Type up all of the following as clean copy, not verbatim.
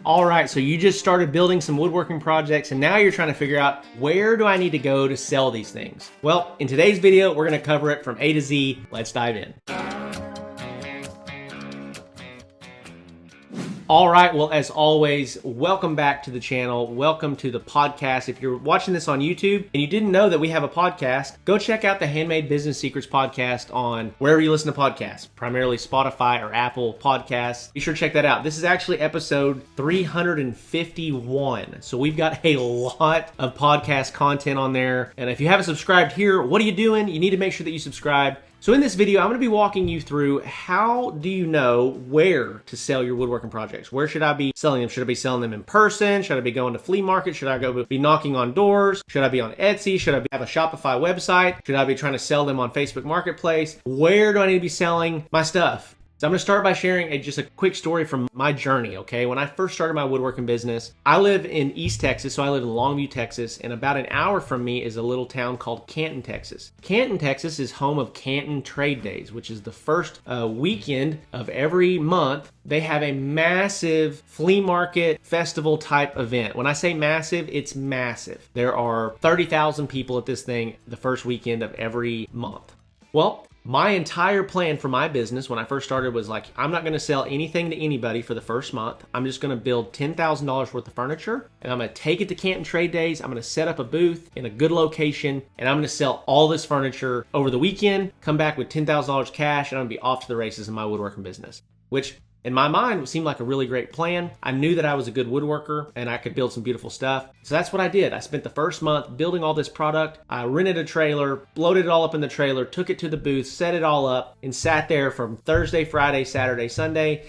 All right, so you just started building some woodworking projects and now you're trying to figure out, where do I need to go to sell these things? Well, in today's video, we're gonna cover it from A to Z. Let's dive in. All right, well, as always, welcome back to the channel. Welcome to the podcast. If you're watching this on YouTube and you didn't know that we have a podcast, go check out the Handmade Business Secrets podcast on wherever you listen to podcasts, primarily Spotify or Apple Podcasts. Be sure to check that out. This is actually episode 351. So we've got a lot of podcast content on there. And if you haven't subscribed here, what are you doing? You need to make sure that you subscribe. So in this video, I'm going to be walking you through, how do you know where to sell your woodworking projects? Where should I be selling them? Should I be selling them in person? Should I be going to flea market? Should I be knocking on doors? Should I be on Etsy? Should I have a Shopify website? Should I be trying to sell them on Facebook Marketplace? Where do I need to be selling my stuff? So I'm going to start by sharing just a quick story from my journey, okay? When I first started my woodworking business, I live in East Texas, so I live in Longview, Texas, and about an hour from me is a little town called Canton, Texas. Canton, Texas is home of Canton Trade Days, which is the first weekend of every month. They have a massive flea market festival type event. When I say massive, it's massive. There are 30,000 people at this thing the first weekend of every month. Well, my entire plan for my business when I first started was like, I'm not going to sell anything to anybody for the first month. I'm just going to build $10,000 worth of furniture, and I'm going to take it to Canton Trade Days. I'm going to set up a booth in a good location, and I'm going to sell all this furniture over the weekend, come back with $10,000 cash, and I'm going to be off to the races in my woodworking business, which in my mind, it seemed like a really great plan. I knew that I was a good woodworker and I could build some beautiful stuff. So that's what I did. I spent the first month building all this product. I rented a trailer, loaded it all up in the trailer, took it to the booth, set it all up, and sat there from Thursday, Friday, Saturday, Sunday.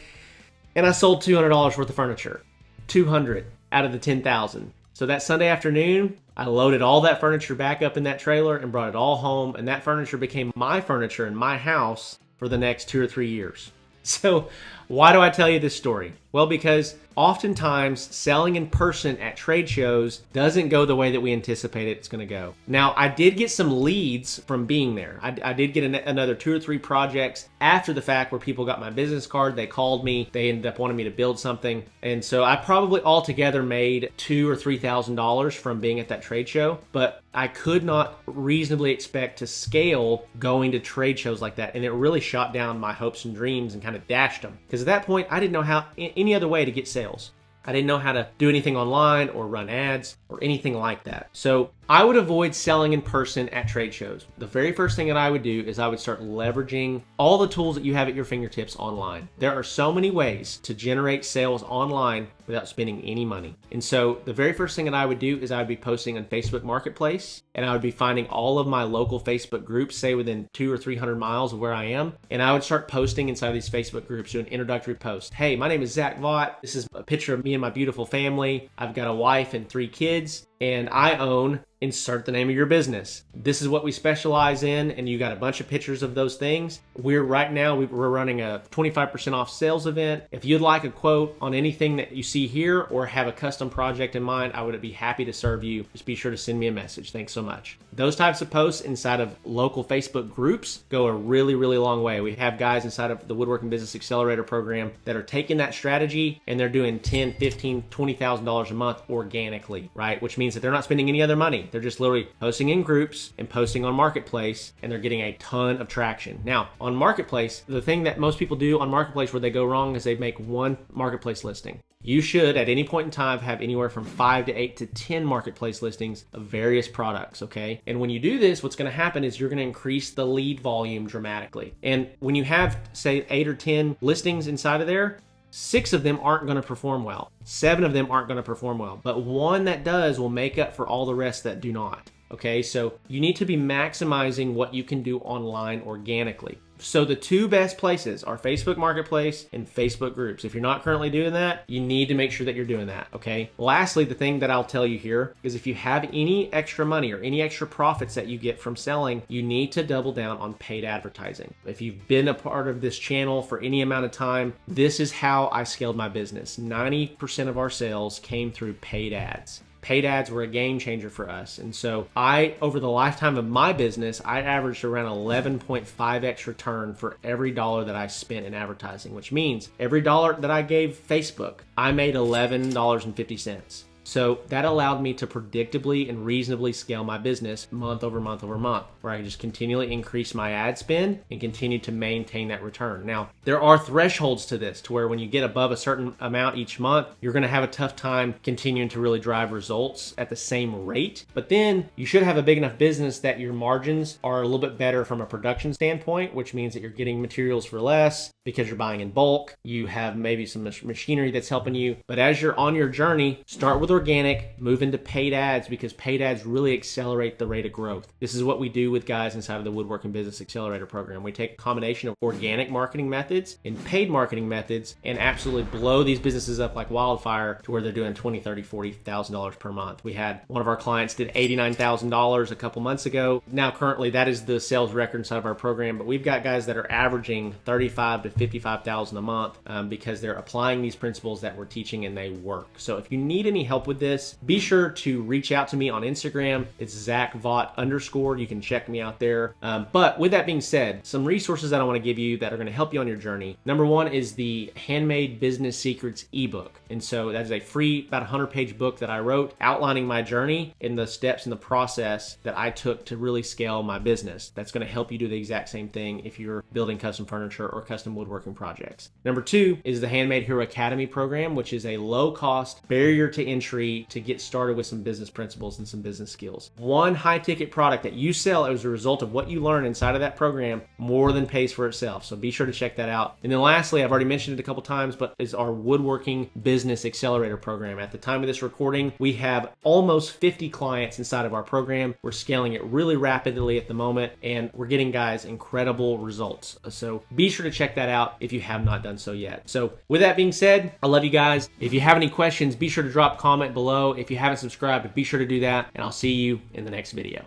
And I sold $200 worth of furniture. 200 out of the 10,000. So that Sunday afternoon, I loaded all that furniture back up in that trailer and brought it all home. And that furniture became my furniture in my house for the next 2 or 3 years. So why do I tell you this story? Well, because oftentimes selling in person at trade shows doesn't go the way that we anticipate it's going to go. Now, I did get some leads from being there. I did get another 2 or 3 projects after the fact where people got my business card. They called me. They ended up wanting me to build something. And so I probably altogether made $2,000 or $3,000 from being at that trade show. But I could not reasonably expect to scale going to trade shows like that. And it really shot down my hopes and dreams and kind of dashed them. Because at that point, I didn't know how any other way to get sales. I didn't know how to do anything online or run ads or anything like that. So I would avoid selling in person at trade shows. The very first thing that I would do is I would start leveraging all the tools that you have at your fingertips online. There are so many ways to generate sales online without spending any money. And so the very first thing that I would do is I would be posting on Facebook Marketplace, and I would be finding all of my local Facebook groups, say within 200 or 300 miles of where I am. And I would start posting inside these Facebook groups, doing introductory posts. Hey, my name is Zach Vaught. This is a picture of me and my beautiful family. I've got a wife and 3 kids, and I own, insert the name of your business. This is what we specialize in, and you got a bunch of pictures of those things. We're running a 25% off sales event. If you'd like a quote on anything that you see here or have a custom project in mind, I would be happy to serve you. Just be sure to send me a message. Thanks so much. Those types of posts inside of local Facebook groups go a really, really long way. We have guys inside of the Woodworking Business Accelerator program that are taking that strategy and they're doing $10,000, $15,000, $20,000 a month organically, right? Which means that they're not spending any other money. They're just literally posting in groups and posting on Marketplace, and they're getting a ton of traction. Now, on Marketplace, the thing that most people do on Marketplace where they go wrong is they make one Marketplace listing. You should, at any point in time, have anywhere from 5 to 8 to 10 Marketplace listings of various products, okay? And when you do this, what's going to happen is you're going to increase the lead volume dramatically. And when you have, say, 8 or 10 listings inside of there, 6 of them aren't going to perform well. 7 of them aren't going to perform well. But one that does will make up for all the rest that do not. Okay, so you need to be maximizing what you can do online organically. So the 2 best places are Facebook Marketplace and Facebook groups. If you're not currently doing that, you need to make sure that you're doing that, okay? Lastly, the thing that I'll tell you here is if you have any extra money or any extra profits that you get from selling, you need to double down on paid advertising. If you've been a part of this channel for any amount of time, this is how I scaled my business. 90% of our sales came through paid ads. paid ads were a game changer for us. And so over the lifetime of my business, I averaged around 11.5x return for every dollar that I spent in advertising, which means every dollar that I gave Facebook, I made $11.50. So that allowed me to predictably and reasonably scale my business month over month over month, where I can just continually increase my ad spend and continue to maintain that return. Now, there are thresholds to this, to where when you get above a certain amount each month, you're going to have a tough time continuing to really drive results at the same rate. But then you should have a big enough business that your margins are a little bit better from a production standpoint, which means that you're getting materials for less because you're buying in bulk. You have maybe some machinery that's helping you. But as you're on your journey, start with organic, move into paid ads, because paid ads really accelerate the rate of growth. This is what we do with guys inside of the Woodworking Business Accelerator program. We take a combination of organic marketing methods and paid marketing methods and absolutely blow these businesses up like wildfire to where they're doing $20,000, $30,000, $40,000 per month. We had one of our clients did $89,000 a couple months ago. Now currently that is the sales record inside of our program, but we've got guys that are averaging $35,000 to $55,000 a month because they're applying these principles that we're teaching and they work. So if you need any help with this, be sure to reach out to me on Instagram. It's ZachVaught_. You can check me out there. But with that being said, some resources that I want to give you that are going to help you on your journey. Number one is the Handmade Business Secrets ebook. And so that is a free, about 100-page book that I wrote outlining my journey and the steps and the process that I took to really scale my business. That's going to help you do the exact same thing if you're building custom furniture or custom woodworking projects. Number two is the Handmade Hero Academy program, which is a low-cost barrier to entry to get started with some business principles and some business skills. One high-ticket product that you sell as a result of what you learn inside of that program more than pays for itself. So be sure to check that out. And then lastly, I've already mentioned it a couple times, but is our Woodworking Business Accelerator program. At the time of this recording, we have almost 50 clients inside of our program. We're scaling it really rapidly at the moment, and we're getting, guys, incredible results. So be sure to check that out if you have not done so yet. So with that being said, I love you guys. If you have any questions, be sure to drop a comment below. If you haven't subscribed, be sure to do that, and I'll see you in the next video.